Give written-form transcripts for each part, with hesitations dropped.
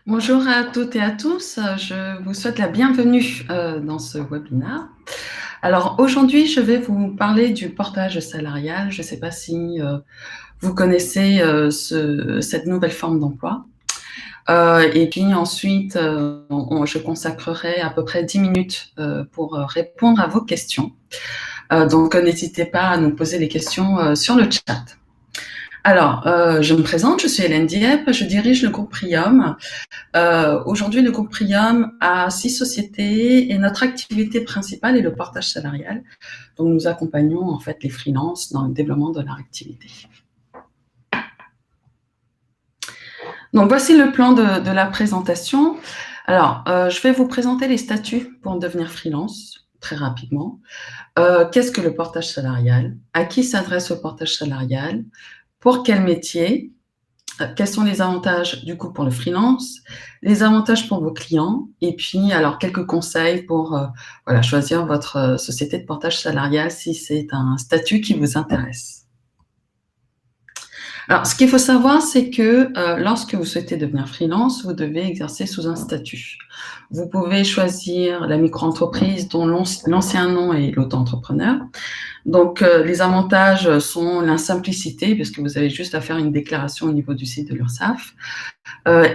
Bonjour à toutes et à tous, je vous souhaite la bienvenue dans ce webinaire. Alors aujourd'hui, je vais vous parler du portage salarial. Je ne sais pas si vous connaissez cette nouvelle forme d'emploi. Et puis ensuite, je consacrerai à peu près 10 minutes pour répondre à vos questions. Donc n'hésitez pas à nous poser les questions sur le chat. Alors, je me présente, je suis Hélène Dieppe, je dirige le groupe Prium. Aujourd'hui, le groupe Prium a 6 sociétés et notre activité principale est le portage salarial. Donc, nous accompagnons en fait les freelances dans le développement de leur activité. Donc, voici le plan de la présentation. Alors, je vais vous présenter les statuts pour devenir freelance très rapidement. Qu'est-ce que le portage salarial? À qui s'adresse le portage salarial? Pour quel métier? Quels sont les avantages du coup pour le freelance, les avantages pour vos clients, et puis alors quelques conseils pour choisir votre société de portage salarial si c'est un statut qui vous intéresse. Alors, ce qu'il faut savoir, c'est que lorsque vous souhaitez devenir freelance, vous devez exercer sous un statut. Vous pouvez choisir la micro-entreprise dont l'ancien nom est l'auto-entrepreneur. Donc, les avantages sont la simplicité, puisque vous avez juste à faire une déclaration au niveau du site de l'URSSAF.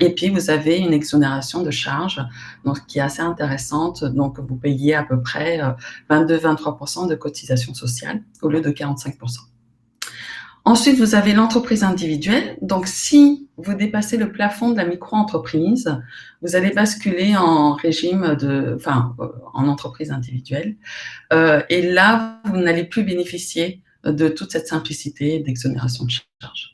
Et puis, vous avez une exonération de charges donc, qui est assez intéressante. Donc, vous payez à peu près 22-23% de cotisation sociale au lieu de 45%. Ensuite, vous avez l'entreprise individuelle. Donc, si vous dépassez le plafond de la micro-entreprise, vous allez basculer en en entreprise individuelle. Et là, vous n'allez plus bénéficier de toute cette simplicité d'exonération de charges.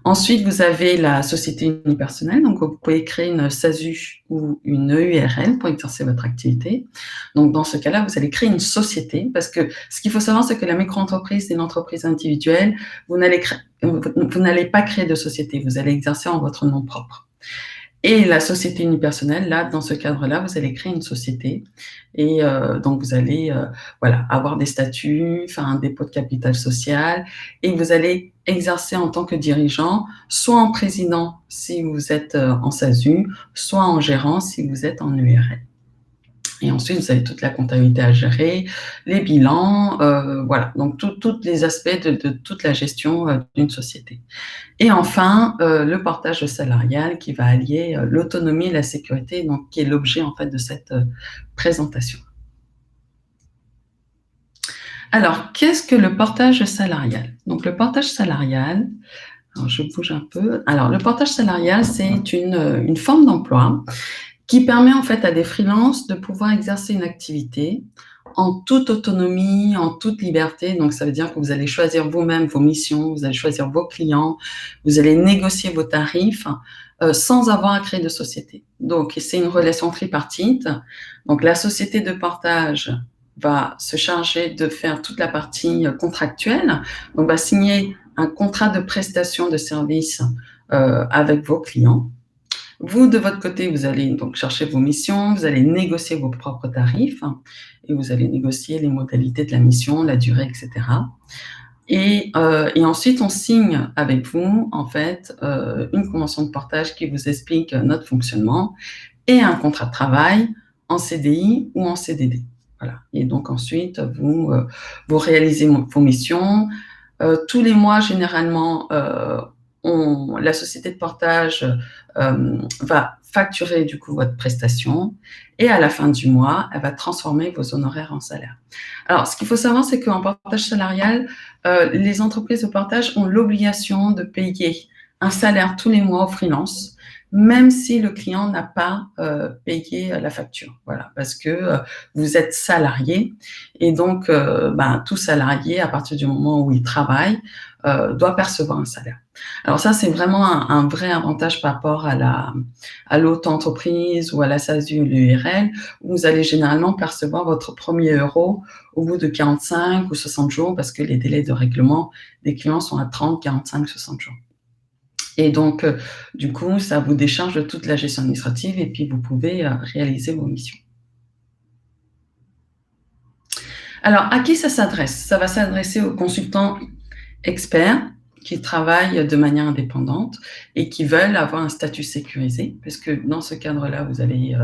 Ensuite, vous avez la société unipersonnelle. Donc, vous pouvez créer une SASU ou une EURL pour exercer votre activité. Donc, dans ce cas-là, vous allez créer une société parce que ce qu'il faut savoir, c'est que la micro-entreprise et l'entreprise individuelle, vous n'allez pas créer de société. Vous allez exercer en votre nom propre. Et la société unipersonnelle, là, dans ce cadre-là, vous allez créer une société et donc vous allez avoir des statuts, faire un dépôt de capital social et vous allez exercer en tant que dirigeant, soit en président si vous êtes en SASU, soit en gérant si vous êtes en URL. Et ensuite, vous avez toute la comptabilité à gérer, les bilans, donc tous les aspects de toute la gestion d'une société. Et enfin, le portage salarial qui va allier l'autonomie et la sécurité, donc qui est l'objet en fait de cette présentation. Alors, qu'est-ce que le portage salarial? Donc, le portage salarial, alors je bouge un peu. Alors, le portage salarial, c'est une forme d'emploi qui permet en fait à des freelances de pouvoir exercer une activité en toute autonomie, en toute liberté. Donc, ça veut dire que vous allez choisir vous-même vos missions, vous allez choisir vos clients, vous allez négocier vos tarifs sans avoir à créer de société. Donc, c'est une relation tripartite. Donc, la société de portage va se charger de faire toute la partie contractuelle. Donc, va signer un contrat de prestation de service avec vos clients. Vous, de votre côté, vous allez donc chercher vos missions, vous allez négocier vos propres tarifs et vous allez négocier les modalités de la mission, la durée, etc. Et ensuite, on signe avec vous, en fait, une convention de portage qui vous explique notre fonctionnement et un contrat de travail en CDI ou en CDD. Voilà. Et donc ensuite, vous réalisez vos missions. Tous les mois, généralement, la société de portage va facturer du coup votre prestation et à la fin du mois, elle va transformer vos honoraires en salaire. Alors, ce qu'il faut savoir, c'est qu'en portage salarial, les entreprises de portage ont l'obligation de payer un salaire tous les mois aux freelances, même si le client n'a pas payé la facture. Voilà, parce que vous êtes salarié et donc tout salarié, à partir du moment où il travaille, doit percevoir un salaire. Alors ça, c'est vraiment un vrai avantage par rapport à l'auto-entreprise ou à la SASU ou l'URL, où vous allez généralement percevoir votre premier euro au bout de 45 ou 60 jours, parce que les délais de règlement des clients sont à 30, 45, 60 jours. Et donc, du coup, ça vous décharge de toute la gestion administrative et puis vous pouvez réaliser vos missions. Alors, à qui ça s'adresse? Ça va s'adresser aux consultants experts qui travaillent de manière indépendante et qui veulent avoir un statut sécurisé, parce que dans ce cadre-là, vous allez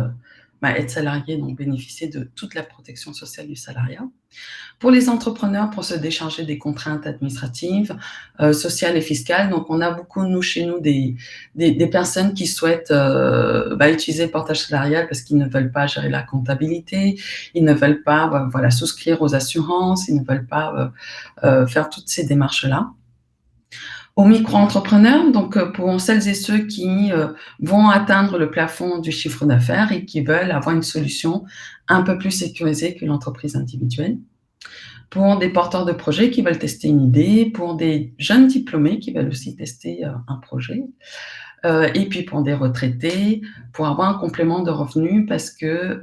être salarié, donc bénéficier de toute la protection sociale du salariat. Pour les entrepreneurs, pour se décharger des contraintes administratives, sociales et fiscales, donc on a beaucoup, chez nous, des personnes qui souhaitent utiliser le portage salarial parce qu'ils ne veulent pas gérer la comptabilité, ils ne veulent pas souscrire aux assurances, ils ne veulent pas faire toutes ces démarches-là. Aux micro-entrepreneurs, donc pour celles et ceux qui vont atteindre le plafond du chiffre d'affaires et qui veulent avoir une solution un peu plus sécurisée que l'entreprise individuelle. Pour des porteurs de projets qui veulent tester une idée, pour des jeunes diplômés qui veulent aussi tester un projet, et puis pour des retraités, pour avoir un complément de revenus parce que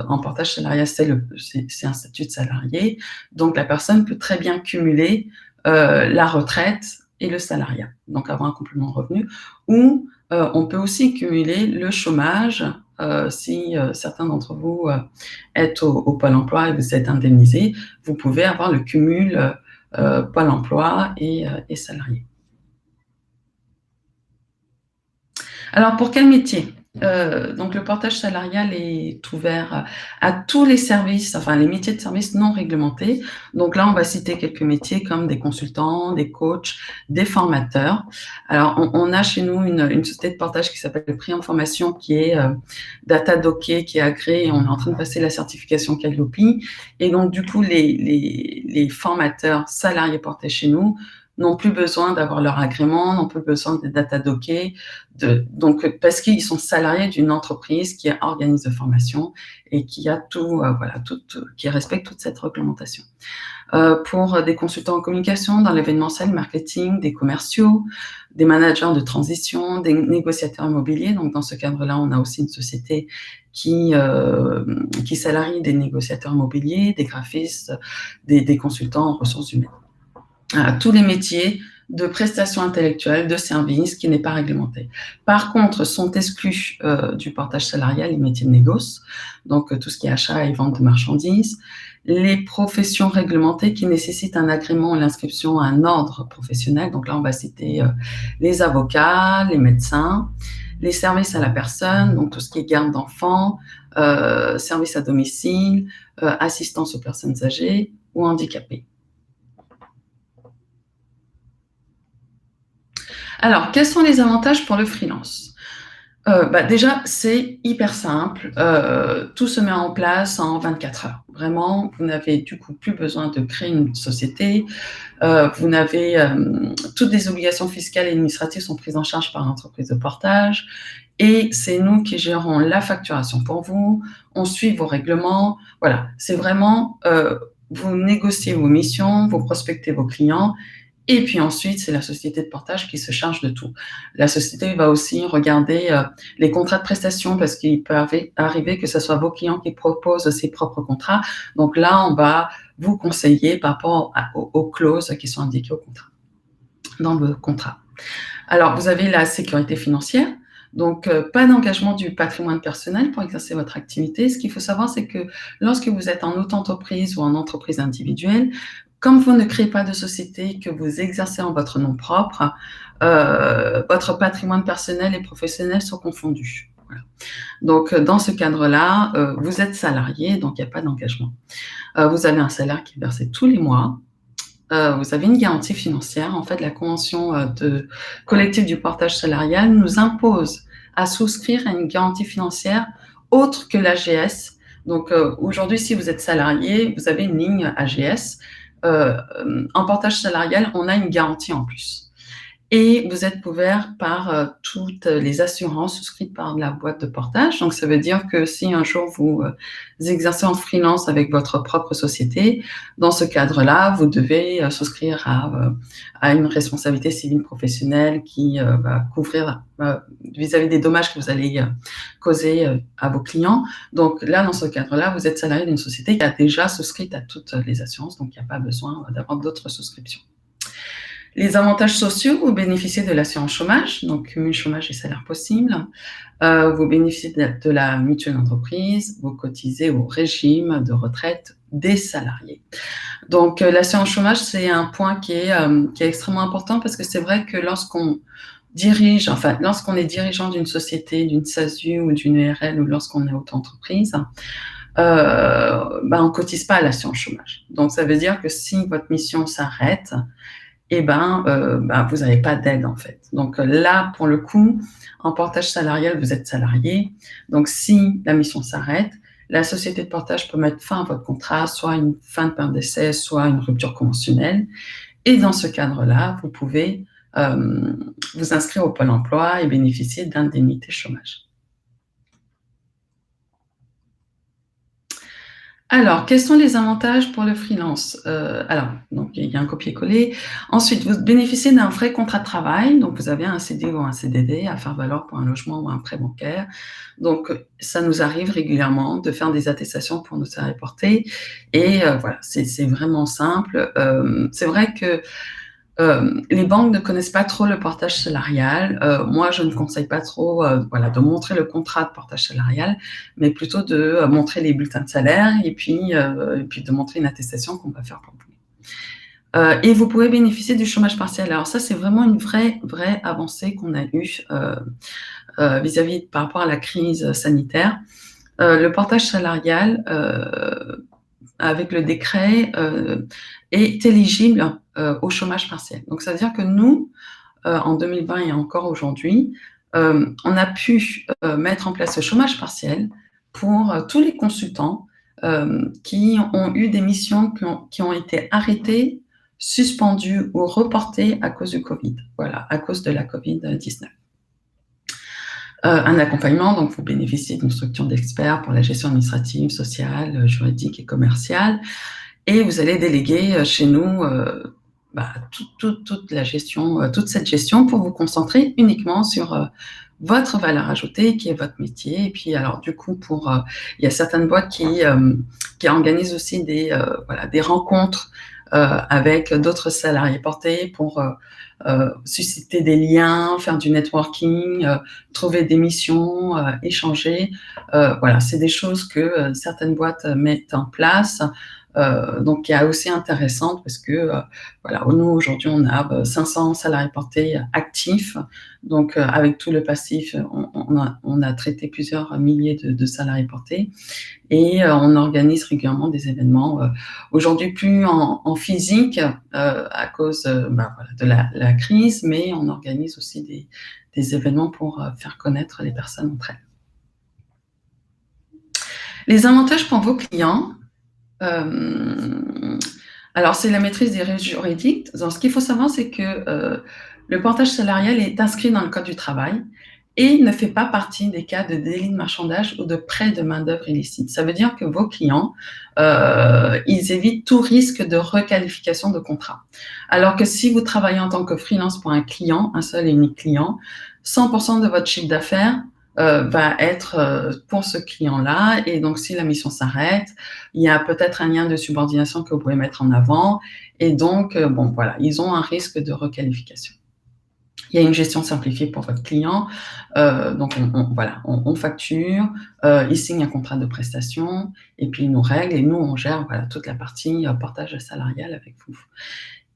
en portage salarial, c'est un statut de salarié, donc la personne peut très bien cumuler la retraite et le salariat, donc avoir un complément de revenu, ou on peut aussi cumuler le chômage si certains d'entre vous êtes au Pôle emploi et vous êtes indemnisé, vous pouvez avoir le cumul Pôle emploi et salarié. Alors, pour quel métier ? Donc, le portage salarial est ouvert à tous les services, enfin les métiers de services non réglementés. Donc là, on va citer quelques métiers comme des consultants, des coachs, des formateurs. Alors, on a chez nous une société de portage qui s'appelle Prix Information, qui est Datadocké, qui est agréée, et on est en train de passer la certification Calliope. Et donc, du coup, les formateurs salariés portés chez nous n'ont plus besoin d'avoir leur agrément, n'ont plus besoin de Datadocké, donc parce qu'ils sont salariés d'une entreprise qui organise de formation et qui a qui respecte toute cette réglementation. Pour des consultants en communication, dans l'événementiel, marketing, des commerciaux, des managers de transition, des négociateurs immobiliers. Donc dans ce cadre-là, on a aussi une société qui salarie des négociateurs immobiliers, des graphistes, des consultants en ressources humaines. Tous les métiers de prestations intellectuelles, de services qui n'est pas réglementé. Par contre, sont exclus du portage salarial les métiers de négoce, donc tout ce qui est achat et vente de marchandises, les professions réglementées qui nécessitent un agrément ou l'inscription à un ordre professionnel, donc là on va citer les avocats, les médecins, les services à la personne, donc tout ce qui est garde d'enfants, services à domicile, assistance aux personnes âgées ou handicapées. Alors, quels sont les avantages pour le freelance ? Déjà, c'est hyper simple. Tout se met en place en 24 heures. Vraiment, vous n'avez du coup plus besoin de créer une société. Vous n'avez toutes les obligations fiscales et administratives sont prises en charge par l'entreprise de portage. Et c'est nous qui gérons la facturation pour vous. On suit vos règlements. Voilà, c'est vraiment vous négociez vos missions, vous prospectez vos clients. Et puis ensuite, c'est la société de portage qui se charge de tout. La société va aussi regarder les contrats de prestation parce qu'il peut arriver que ce soit vos clients qui proposent ses propres contrats. Donc là, on va vous conseiller par rapport aux clauses qui sont indiquées dans le contrat. Alors, vous avez la sécurité financière. Donc, pas d'engagement du patrimoine personnel pour exercer votre activité. Ce qu'il faut savoir, c'est que lorsque vous êtes en auto-entreprise ou en entreprise individuelle, comme vous ne créez pas de société, que vous exercez en votre nom propre, votre patrimoine personnel et professionnel sont confondus. Voilà. Donc, dans ce cadre-là, vous êtes salarié, donc il n'y a pas d'engagement. Vous avez un salaire qui est versé tous les mois. Vous avez une garantie financière. En fait, la convention collective du portage salarial nous impose à souscrire à une garantie financière autre que l'AGS. Donc, aujourd'hui, si vous êtes salarié, vous avez une ligne AGS. En portage salarial, on a une garantie en plus. Et vous êtes couvert par toutes les assurances souscrites par la boîte de portage. Donc, ça veut dire que si un jour vous exercez en freelance avec votre propre société, dans ce cadre-là, vous devez souscrire à une responsabilité civile professionnelle qui va couvrir vis-à-vis des dommages que vous allez causer à vos clients. Donc là, dans ce cadre-là, vous êtes salarié d'une société qui a déjà souscrit à toutes les assurances, donc il n'y a pas besoin d'avoir d'autres souscriptions. Les avantages sociaux, vous bénéficiez de l'assurance chômage, donc cumul chômage et salaire possible. Vous bénéficiez de la mutuelle d'entreprise, vous cotisez au régime de retraite des salariés. Donc, l'assurance chômage, c'est un point qui est extrêmement important parce que c'est vrai que lorsqu'on est dirigeant d'une société, d'une SASU ou d'une URL ou lorsqu'on est auto-entreprise, on cotise pas à l'assurance chômage. Donc, ça veut dire que si votre mission s'arrête, vous n'avez pas d'aide en fait. Donc là, pour le coup, en portage salarial, vous êtes salarié. Donc si la mission s'arrête, la société de portage peut mettre fin à votre contrat, soit une fin de période d'essai, soit une rupture conventionnelle. Et dans ce cadre-là, vous pouvez vous inscrire au Pôle emploi et bénéficier d'indemnités chômage. Alors, quels sont les avantages pour le freelance? Donc il y a un copier-coller. Ensuite, vous bénéficiez d'un vrai contrat de travail, donc vous avez un CD ou un CDD à faire valoir pour un logement ou un prêt bancaire. Donc, ça nous arrive régulièrement de faire des attestations pour nos salariés portés et voilà, c'est vraiment simple. C'est vrai que les banques ne connaissent pas trop le portage salarial. Moi, je ne conseille pas trop de montrer le contrat de portage salarial, mais plutôt de montrer les bulletins de salaire et puis de montrer une attestation qu'on va faire pour vous. Et vous pouvez bénéficier du chômage partiel. Alors ça, c'est vraiment une vraie avancée qu'on a eue vis-à-vis par rapport à la crise sanitaire. Le portage salarial, avec le décret, est éligible au chômage partiel. Donc, ça veut dire que nous, en 2020 et encore aujourd'hui, on a pu mettre en place ce chômage partiel pour tous les consultants qui ont eu des missions qui ont été arrêtées, suspendues ou reportées à cause du Covid. Voilà, à cause de la Covid-19. Un accompagnement, donc vous bénéficiez d'une structure d'experts pour la gestion administrative, sociale, juridique et commerciale. Et vous allez déléguer chez nous toute la gestion, toute cette gestion pour vous concentrer uniquement sur votre valeur ajoutée, qui est votre métier. Et puis, alors, du coup, il y a certaines boîtes qui organisent aussi des rencontres avec d'autres salariés portés pour susciter des liens, faire du networking, trouver des missions, échanger. C'est des choses que certaines boîtes mettent en place. Donc, qui est aussi intéressante parce que nous, aujourd'hui, on a 500 salariés portés actifs. Donc, avec tout le passif, on a traité plusieurs milliers de salariés portés. Et on organise régulièrement des événements, aujourd'hui plus en physique à cause de la crise, mais on organise aussi des événements pour faire connaître les personnes entre elles. Les avantages pour vos clients, alors c'est la maîtrise des règles juridiques. Donc, ce qu'il faut savoir, c'est que le portage salarial est inscrit dans le Code du travail et ne fait pas partie des cas de délit de marchandage ou de prêt de main-d'œuvre illicite. Ça veut dire que vos clients, ils évitent tout risque de requalification de contrat. Alors que si vous travaillez en tant que freelance pour un client, un seul et unique client, 100% de votre chiffre d'affaires va être pour ce client-là. Et donc, si la mission s'arrête, il y a peut-être un lien de subordination que vous pouvez mettre en avant. Et donc, ils ont un risque de requalification. Il y a une gestion simplifiée pour votre client. Donc, on facture, il signe un contrat de prestation et puis il nous règle et nous, on gère toute la partie portage salarial avec vous.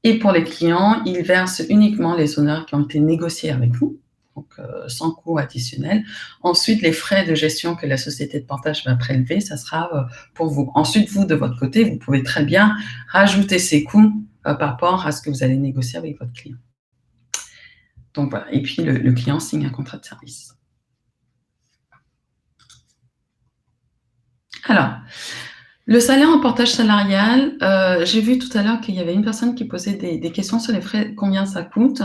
Et pour les clients, ils versent uniquement les honneurs qui ont été négociés avec vous, donc sans coût additionnel. Ensuite, les frais de gestion que la société de portage va prélever, ça sera pour vous. Ensuite, vous, de votre côté, vous pouvez très bien rajouter ces coûts par rapport à ce que vous allez négocier avec votre client. Donc voilà, et puis le client signe un contrat de service. Alors, le salaire en portage salarial, j'ai vu tout à l'heure qu'il y avait une personne qui posait des questions sur les frais, combien ça coûte.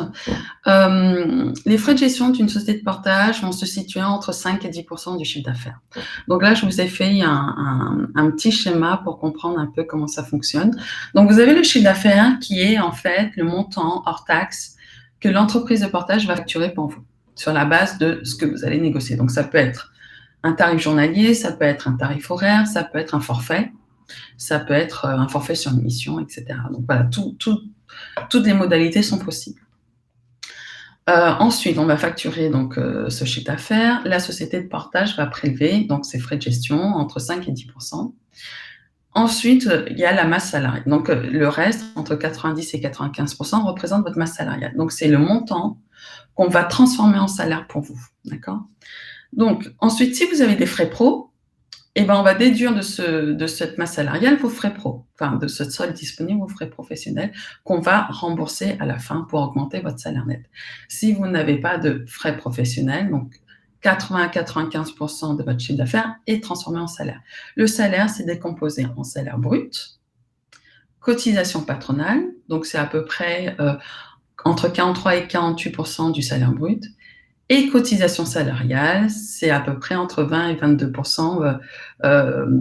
Les frais de gestion d'une société de portage vont se situer entre 5 et 10% du chiffre d'affaires. Donc là, je vous ai fait un petit schéma pour comprendre un peu comment ça fonctionne. Donc, vous avez le chiffre d'affaires qui est en fait le montant hors taxe que l'entreprise de portage va facturer pour vous, sur la base de ce que vous allez négocier. Donc, ça peut être un tarif journalier, ça peut être un tarif horaire, ça peut être un forfait, ça peut être un forfait sur une mission, etc. Donc, voilà, Toutes les modalités sont possibles. Ensuite, on va facturer donc ce chiffre d'affaires. La société de portage va prélever donc ses frais de gestion entre 5 et 10%. Ensuite, il y a la masse salariale. Donc, le reste, entre 90 et 95%, représente votre masse salariale. Donc, c'est le montant qu'on va transformer en salaire pour vous. D'accord? Donc, ensuite, si vous avez des frais pro, eh ben, on va déduire de cette masse salariale vos frais pro, enfin, de ce solde disponible vos frais professionnels qu'on va rembourser à la fin pour augmenter votre salaire net. Si vous n'avez pas de frais professionnels, donc 80 à 95% de votre chiffre d'affaires est transformé en salaire. Le salaire, c'est décomposé en salaire brut, cotisation patronale, donc c'est à peu près entre 43 et 48% du salaire brut, et cotisation salariale, c'est à peu près entre 20 et 22%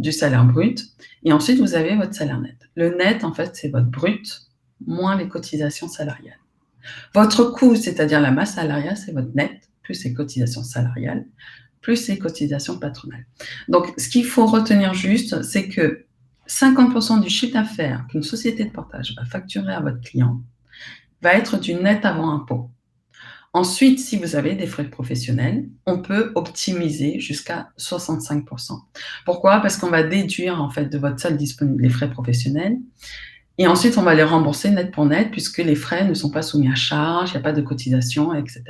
du salaire brut. Et ensuite, vous avez votre salaire net. Le net, en fait, c'est votre brut moins les cotisations salariales. Votre coût, c'est-à-dire la masse salariale, c'est votre net, plus les cotisations salariales, plus les cotisations patronales. Donc, ce qu'il faut retenir juste, c'est que 50% du chiffre d'affaires qu'une société de portage va facturer à votre client va être du net avant impôt. Ensuite, si vous avez des frais professionnels, on peut optimiser jusqu'à 65%. Pourquoi? Parce qu'on va déduire en fait de votre solde disponible les frais professionnels et ensuite on va les rembourser net pour net puisque les frais ne sont pas soumis à charge, il n'y a pas de cotisation, etc.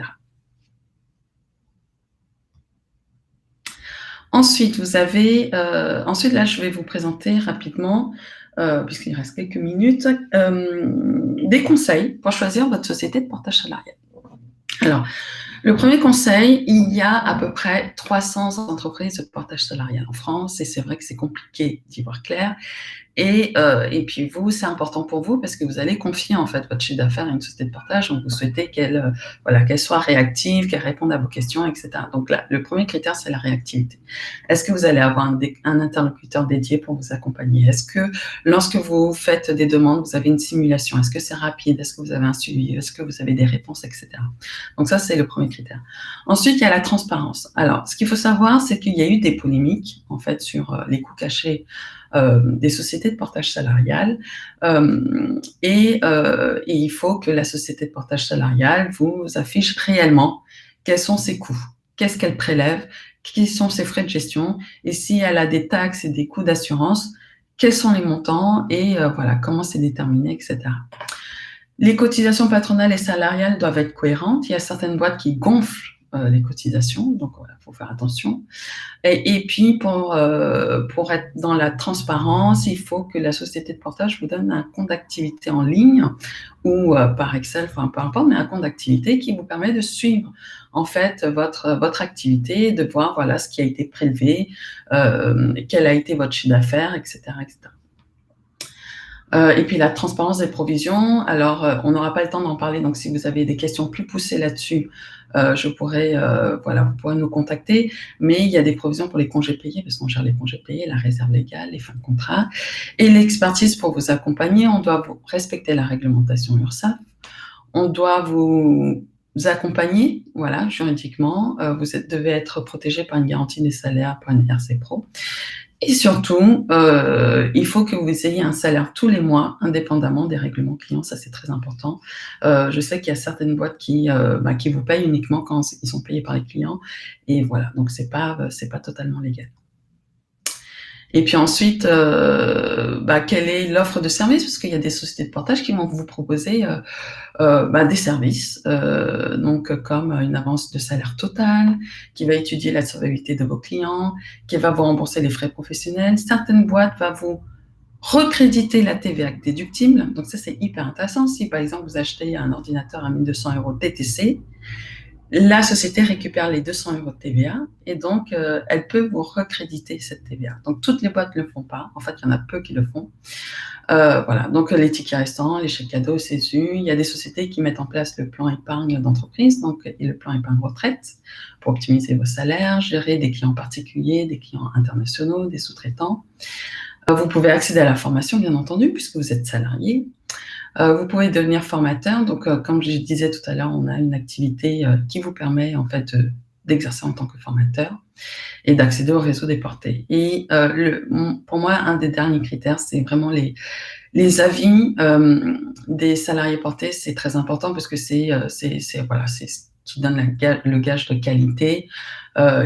Ensuite, vous avez, ensuite là je vais vous présenter rapidement, puisqu'il reste quelques minutes, des conseils pour choisir votre société de portage salarial. Alors, le premier conseil, il y a à peu près 300 entreprises de portage salarial en France et c'est vrai que c'est compliqué d'y voir clair. Et puis vous, c'est important pour vous parce que vous allez confier en fait votre chiffre d'affaires à une société de portage, donc vous souhaitez qu'elle qu'elle soit réactive, qu'elle réponde à vos questions, etc. Donc là, le premier critère, c'est la réactivité. Est-ce que vous allez avoir un interlocuteur dédié pour vous accompagner? Est-ce que lorsque vous faites des demandes, vous avez une simulation? Est-ce que c'est rapide? Est-ce que vous avez un suivi? Est-ce que vous avez des réponses, etc. Donc ça, c'est le premier critère. Ensuite, il y a la transparence. Alors, ce qu'il faut savoir, c'est qu'il y a eu des polémiques en fait sur les coûts cachés des sociétés de portage salarial et il faut que la société de portage salarial vous affiche réellement quels sont ses coûts, qu'est-ce qu'elle prélève, quels sont ses frais de gestion et si elle a des taxes et des coûts d'assurance, quels sont les montants et comment c'est déterminé, etc. Les cotisations patronales et salariales doivent être cohérentes. Il y a certaines boîtes qui gonflent les cotisations, donc voilà, il faut faire attention. Et puis, pour être dans la transparence, il faut que la société de portage vous donne un compte d'activité en ligne ou par Excel, enfin peu importe, mais un compte d'activité qui vous permet de suivre en fait votre activité, de voir voilà ce qui a été prélevé, quel a été votre chiffre d'affaires, etc., etc. Et puis la transparence des provisions. Alors, on n'aura pas le temps d'en parler, donc si vous avez des questions plus poussées là-dessus, je pourrais, vous pourrez nous contacter. Mais il y a des provisions pour les congés payés, parce qu'on gère les congés payés, la réserve légale, les fins de contrat, et l'expertise pour vous accompagner. On doit respecter la réglementation URSSAF. On doit vous accompagner, voilà, juridiquement. Vous devez être protégé par une garantie des salaires, par une RC Pro. Et surtout, il faut que vous ayez un salaire tous les mois, indépendamment des règlements clients. Ça, c'est très important. Je sais qu'il y a certaines boîtes qui vous payent uniquement quand ils sont payés par les clients. Et voilà, donc c'est pas totalement légal. Et puis ensuite, quelle est l'offre de service? Parce qu'il y a des sociétés de portage qui vont vous proposer des services, donc comme une avance de salaire totale, qui va étudier la solvabilité de vos clients, qui va vous rembourser les frais professionnels. Certaines boîtes vont vous recréditer la TVA déductible. Donc ça, c'est hyper intéressant. Si par exemple, vous achetez un ordinateur à 1 200 € TTC, la société récupère les 200 € de TVA et donc elle peut vous recréditer cette TVA. Donc toutes les boîtes ne le font pas. En fait, il y en a peu qui le font. Voilà, donc les tickets restants, les chèques cadeaux, CESU. Il y a des sociétés qui mettent en place le plan épargne d'entreprise et le plan épargne retraite pour optimiser vos salaires, gérer des clients particuliers, des clients internationaux, des sous-traitants. Vous pouvez accéder à la formation, bien entendu, puisque vous êtes salarié. Vous pouvez devenir formateur. Donc, comme je disais tout à l'heure, on a une activité qui vous permet en fait d'exercer en tant que formateur et d'accéder au réseau des portés. Et pour moi, un des derniers critères, c'est vraiment les avis des salariés portés. C'est très important parce que voilà, c'est ce qui donne le gage de qualité.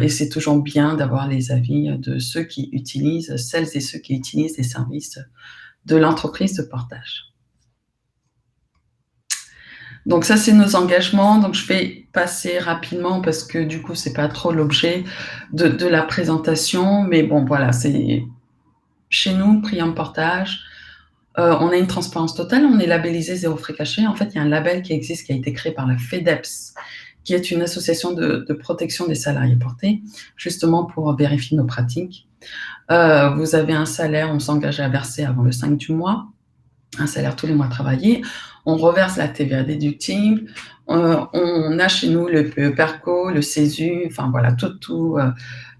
Et c'est toujours bien d'avoir les avis de ceux qui utilisent, celles et ceux qui utilisent les services de l'entreprise de portage. Donc ça, c'est nos engagements. Donc je vais passer rapidement parce que du coup, c'est pas trop l'objet de la présentation. Mais bon, voilà, c'est chez nous, Priam Portage. On a une transparence totale. On est labellisé zéro frais caché. En fait, il y a un label qui existe, qui a été créé par la FEDEPS, qui est une association de protection des salariés portés, justement pour vérifier nos pratiques. Vous avez un salaire, on s'engage à verser avant le 5 du mois, un salaire tous les mois travaillés. On reverse la TVA déductible. On a chez nous le PEPERCO, le CESU, enfin voilà,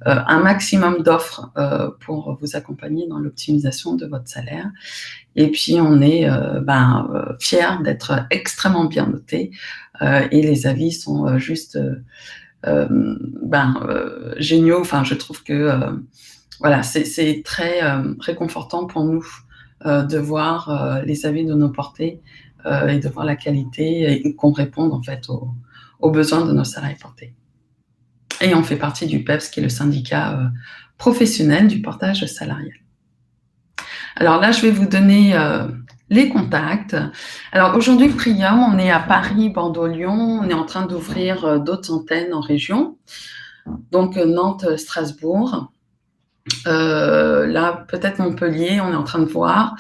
un maximum d'offres pour vous accompagner dans l'optimisation de votre salaire. Et puis, on est fiers d'être extrêmement bien notés et les avis sont juste géniaux. Enfin, je trouve que voilà, c'est très réconfortant pour nous de voir les avis de nos portés et de voir la qualité et qu'on réponde en fait aux besoins de nos salariés portés. Et on fait partie du PEPS, qui est le syndicat professionnel du portage salarial. Alors là, je vais vous donner les contacts. Alors aujourd'hui, Priam, on est à Paris, Bordeaux, Lyon. On est en train d'ouvrir d'autres antennes en région. Donc Nantes, Strasbourg. Là, peut-être Montpellier, on est en train de voir.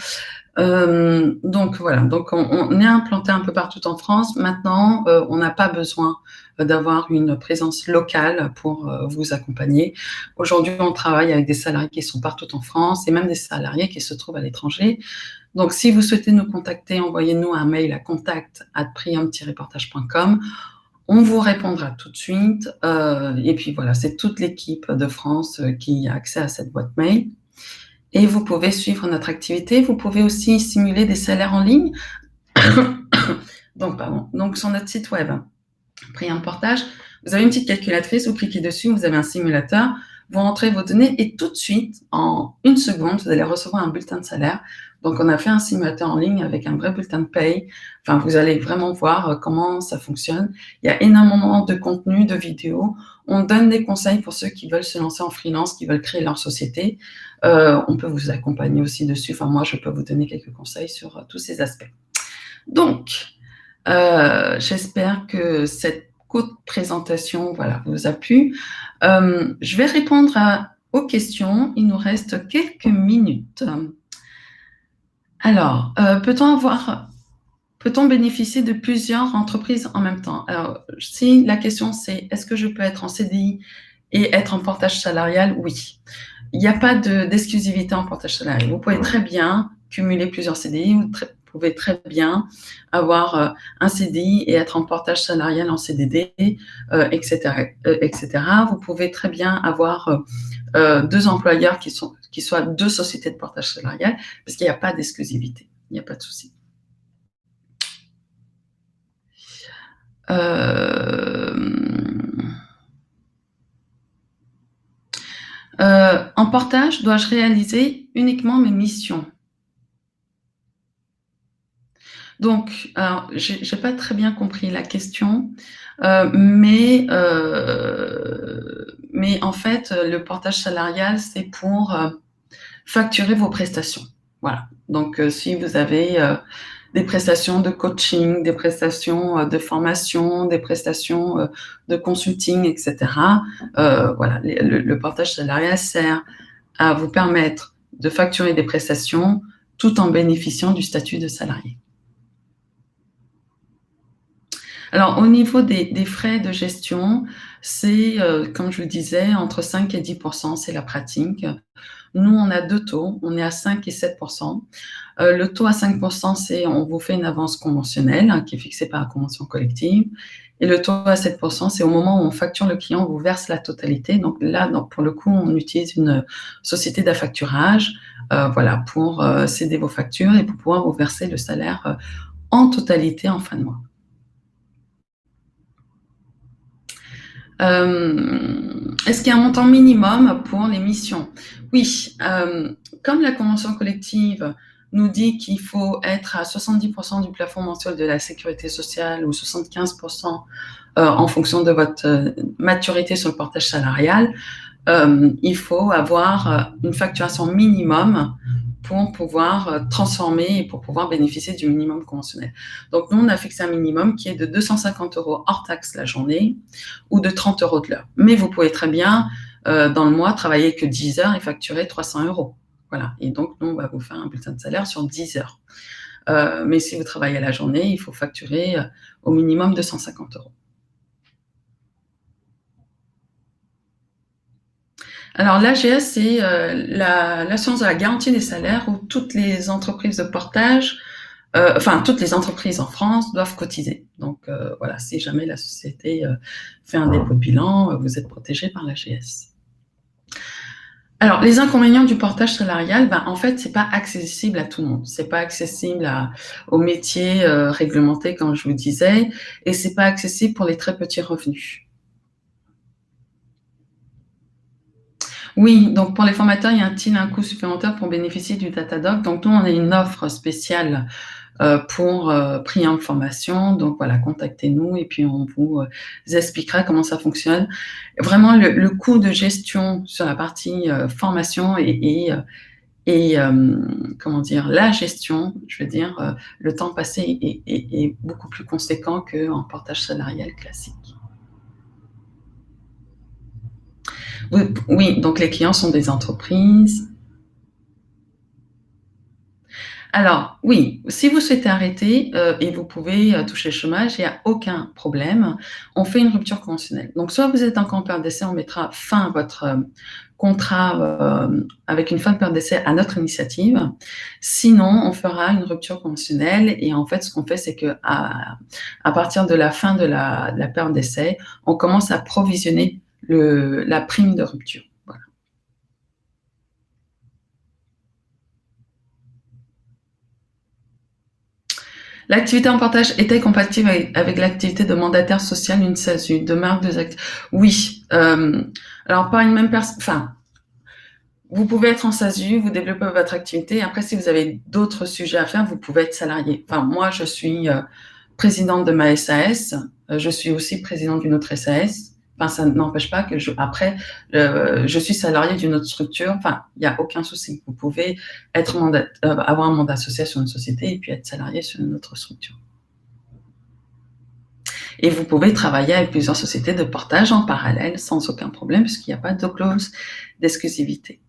Donc voilà, donc on est implanté un peu partout en France. Maintenant, on n'a pas besoin d'avoir une présence locale pour vous accompagner. Aujourd'hui, on travaille avec des salariés qui sont partout en France et même des salariés qui se trouvent à l'étranger. Donc, si vous souhaitez nous contacter, envoyez-nous un mail à contact@priam-portage.com. On vous répondra tout de suite. Et puis voilà, c'est toute l'équipe de France qui a accès à cette boîte mail. Et vous pouvez suivre notre activité. Vous pouvez aussi simuler des salaires en ligne. Donc, sur notre site web, Priam Portage, vous avez une petite calculatrice, vous cliquez dessus, vous avez un simulateur, vous rentrez vos données et tout de suite, en 1 seconde, vous allez recevoir un bulletin de salaire. Donc, on a fait un simulateur en ligne avec un vrai bulletin de paye. Enfin, vous allez vraiment voir comment ça fonctionne. Il y a énormément de contenu, de vidéos. On donne des conseils pour ceux qui veulent se lancer en freelance, qui veulent créer leur société. On peut vous accompagner aussi dessus. Enfin, moi, je peux vous donner quelques conseils sur tous ces aspects. Donc, j'espère que cette courte présentation vous a plu. Je vais répondre aux questions. Il nous reste quelques minutes. Alors, peut-on bénéficier de plusieurs entreprises en même temps? Alors, si la question c'est est-ce que je peux être en CDI et être en portage salarial? Oui. Il n'y a pas d'exclusivité en portage salarial. Vous pouvez très bien cumuler plusieurs CDI, vous pouvez très bien avoir un CDI et être en portage salarial en CDD, etc., etc. Vous pouvez très bien avoir 2 employeurs qui soient 2 sociétés de portage salarial, parce qu'il n'y a pas d'exclusivité. Il n'y a pas de souci. En portage, dois-je réaliser uniquement mes missions? Donc, alors, j'ai pas très bien compris la question, mais en fait, le portage salarial, c'est pour facturer vos prestations. Voilà. Donc, si vous avez des prestations de coaching, des prestations de formation, des prestations de consulting, etc. Voilà, le portage salarial sert à vous permettre de facturer des prestations tout en bénéficiant du statut de salarié. Alors, au niveau des frais de gestion, c'est, comme je vous disais, entre 5 et 10%, c'est la pratique. Nous, on a 2 taux, on est à 5 et 7%. Le taux à 5%, c'est on vous fait une avance conventionnelle qui est fixée par la convention collective. Et le taux à 7%, c'est au moment où on facture le client, on vous verse la totalité. Donc là, pour le coup, on utilise une société d'affacturage voilà, pour céder vos factures et pour pouvoir vous verser le salaire en totalité en fin de mois. Est-ce qu'il y a un montant minimum pour les missions? Oui, comme la convention collective nous dit qu'il faut être à 70% du plafond mensuel de la sécurité sociale ou 75% en fonction de votre maturité sur le portage salarial, il faut avoir une facturation minimum pour pouvoir transformer et pour pouvoir bénéficier du minimum conventionnel. Donc, nous, on a fixé un minimum qui est de 250 € hors taxe la journée ou de 30 € de l'heure. Mais vous pouvez très bien, dans le mois, travailler que 10 heures et facturer 300 €. Voilà. Et donc, nous, on va vous faire un bulletin de salaire sur 10 heures. Mais si vous travaillez à la journée, il faut facturer au minimum 250 €. Alors, l'AGS, c'est l'assurance de la garantie des salaires où toutes les entreprises de portage, enfin, toutes les entreprises en France doivent cotiser. Donc, voilà, si jamais la société fait un dépôt de bilan, vous êtes protégé par l'AGS. Alors, les inconvénients du portage salarial, en fait, c'est pas accessible à tout le monde. C'est pas accessible aux métiers réglementés, comme je vous disais, et c'est pas accessible pour les très petits revenus. Oui, donc pour les formateurs, y a-t-il un coût supplémentaire pour bénéficier du Datadog? Donc nous, on a une offre spéciale pour Priam Formation. Donc voilà, contactez-nous et puis on vous expliquera comment ça fonctionne. Vraiment, le coût de gestion sur la partie formation et comment dire, la gestion, je veux dire, le temps passé est beaucoup plus conséquent qu'en portage salarial classique. Oui, donc les clients sont des entreprises. Alors, oui, si vous souhaitez arrêter et vous pouvez toucher le chômage, il n'y a aucun problème. On fait une rupture conventionnelle. Donc, soit vous êtes encore en période d'essai, on mettra fin à votre contrat avec une fin de période d'essai à notre initiative. Sinon, on fera une rupture conventionnelle et en fait, ce qu'on fait, c'est que à partir de la fin de la période d'essai, on commence à provisionner la prime de rupture. Voilà. L'activité en portage est-elle compatible avec l'activité de mandataire social, une SASU, de marque de Oui. Alors, pas une même personne. Enfin, vous pouvez être en SASU, vous développez votre activité. Après, si vous avez d'autres sujets à faire, vous pouvez être salarié. Enfin, moi, je suis présidente de ma SAS. Je suis aussi présidente d'une autre SAS. Enfin, ça n'empêche pas que après, je suis salariée d'une autre structure. Enfin, il n'y a aucun souci. Vous pouvez être avoir un mandat associé sur une société et puis être salarié sur une autre structure. Et vous pouvez travailler avec plusieurs sociétés de portage en parallèle sans aucun problème puisqu'il n'y a pas de clause d'exclusivité.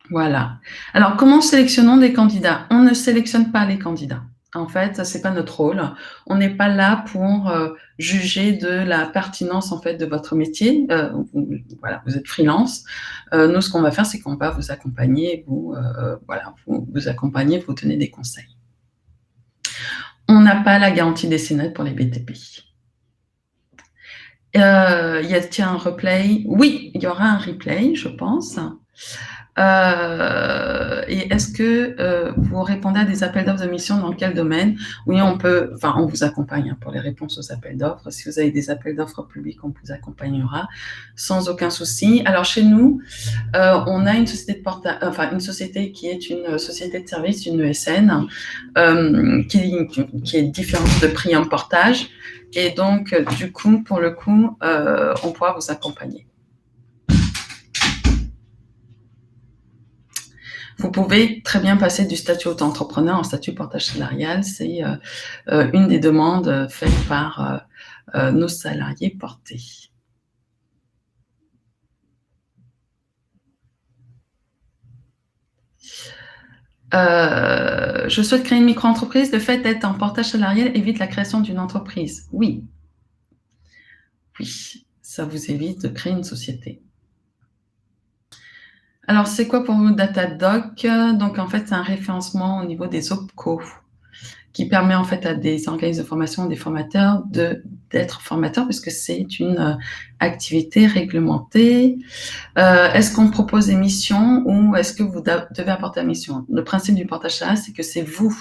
Voilà. Alors, comment sélectionnons des candidats? On ne sélectionne pas les candidats. En fait, c'est pas notre rôle. On n'est pas là pour juger de la pertinence en fait de votre métier. Voilà, vous êtes freelance. Nous, ce qu'on va faire, c'est qu'on va vous accompagner, vous accompagner, vous donner des conseils. On n'a pas la garantie décennale pour les BTP. Y a-t-il un replay? Oui, il y aura un replay, je pense. Et est-ce que vous répondez à des appels d'offres de mission dans quel domaine? Oui, on vous accompagne pour les réponses aux appels d'offres. Si vous avez des appels d'offres publics, on vous accompagnera sans aucun souci. Alors chez nous, on a une société une société qui est une société de service, une ESN, qui est différente de Priam Portage. Et donc, du coup, pour le coup, on pourra vous accompagner. Vous pouvez très bien passer du statut auto-entrepreneur en statut portage salarial. C'est une des demandes faites par nos salariés portés. Je souhaite créer une micro-entreprise. Le fait d'être en portage salarial évite la création d'une entreprise. Oui. Oui, ça vous évite de créer une société. Alors, c'est quoi pour vous Datadog? Donc, en fait, c'est un référencement au niveau des OPCO qui permet en fait à des organismes de formation, des formateurs d'être formateurs puisque c'est une activité réglementée. Est-ce qu'on propose des missions ou est-ce que vous devez apporter la mission? Le principe du portage salarial, c'est que c'est vous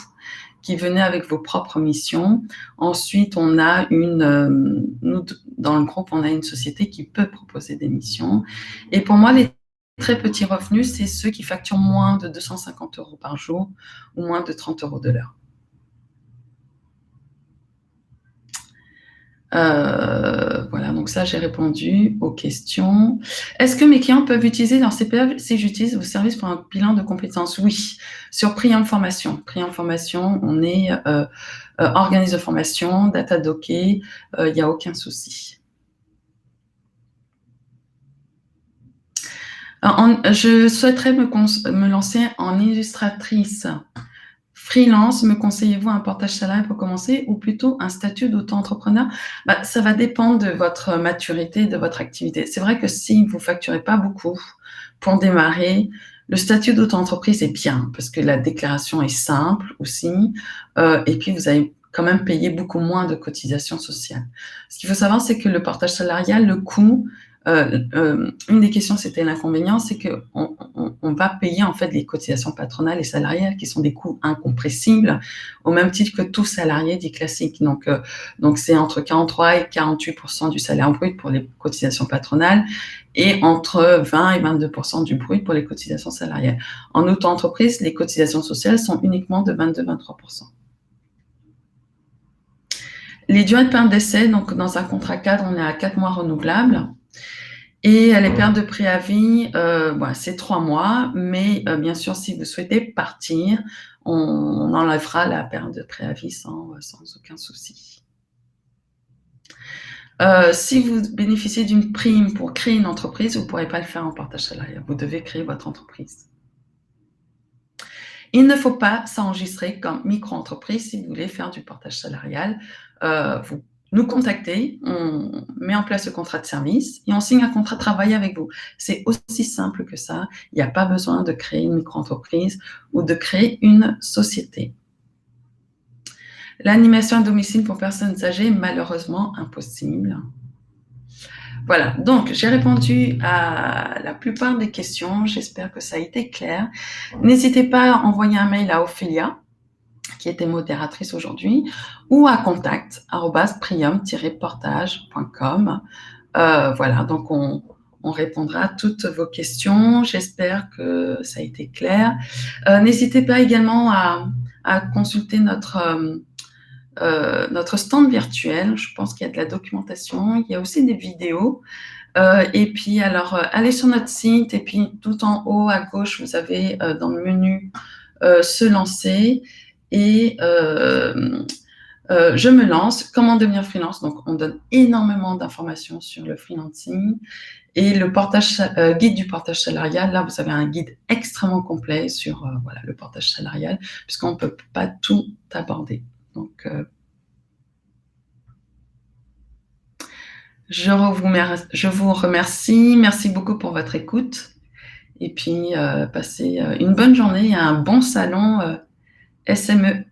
qui venez avec vos propres missions. Ensuite, on a nous, dans le groupe, on a une société qui peut proposer des missions. Et pour moi, les très petits revenus, c'est ceux qui facturent moins de 250 € par jour ou moins de 30 € de l'heure. Voilà, donc ça, j'ai répondu aux questions. Est-ce que mes clients peuvent utiliser leur CPF si j'utilise vos services pour un bilan de compétences? Oui, sur Priam Formation. Priam Formation, on est organisme de formation, data docké, il n'y a aucun souci. Je souhaiterais me lancer en illustratrice freelance. Me conseillez-vous un portage salarial pour commencer ou plutôt un statut d'auto-entrepreneur? Ça va dépendre de votre maturité, de votre activité. C'est vrai que si vous ne facturez pas beaucoup pour démarrer, le statut d'auto-entreprise est bien parce que la déclaration est simple aussi et puis vous allez quand même payer beaucoup moins de cotisations sociales. Ce qu'il faut savoir, c'est que le portage salarial, le coût, une des questions, c'était l'inconvénient, c'est qu'on va payer en fait les cotisations patronales et salariales qui sont des coûts incompressibles au même titre que tout salarié dit classique. Donc c'est entre 43 et 48% du salaire brut pour les cotisations patronales et entre 20 et 22% du brut pour les cotisations salariales. En auto-entreprise, les cotisations sociales sont uniquement de 22-23%. Les durées de période d'essai, donc dans un contrat cadre, on est à 4 mois renouvelables. Et les périodes de préavis, c'est 3 mois, mais bien sûr, si vous souhaitez partir, on enlèvera la période de préavis sans aucun souci. Si vous bénéficiez d'une prime pour créer une entreprise, vous ne pourrez pas le faire en portage salarial. Vous devez créer votre entreprise. Il ne faut pas s'enregistrer comme micro-entreprise si vous voulez faire du portage salarial. Vous nous contactez, on met en place le contrat de service et on signe un contrat de travail avec vous. C'est aussi simple que ça. Il n'y a pas besoin de créer une micro-entreprise ou de créer une société. L'animation à domicile pour personnes âgées est malheureusement impossible. Voilà, donc j'ai répondu à la plupart des questions. J'espère que ça a été clair. N'hésitez pas à envoyer un mail à Ophélia, qui était modératrice aujourd'hui, ou à contact@prium-portage.com. Voilà, donc on répondra à toutes vos questions. J'espère que ça a été clair. N'hésitez pas également à consulter notre stand virtuel. Je pense qu'il y a de la documentation. Il y a aussi des vidéos. Et puis, alors, allez sur notre site et puis tout en haut à gauche, vous avez dans le menu se lancer et je me lance. Comment devenir freelance? Donc, on donne énormément d'informations sur le freelancing et le guide du portage salarial. Là, vous avez un guide extrêmement complet sur le portage salarial puisqu'on ne peut pas tout aborder. Donc, je vous remercie. Merci beaucoup pour votre écoute. Et puis, passez une bonne journée et un bon salon SME.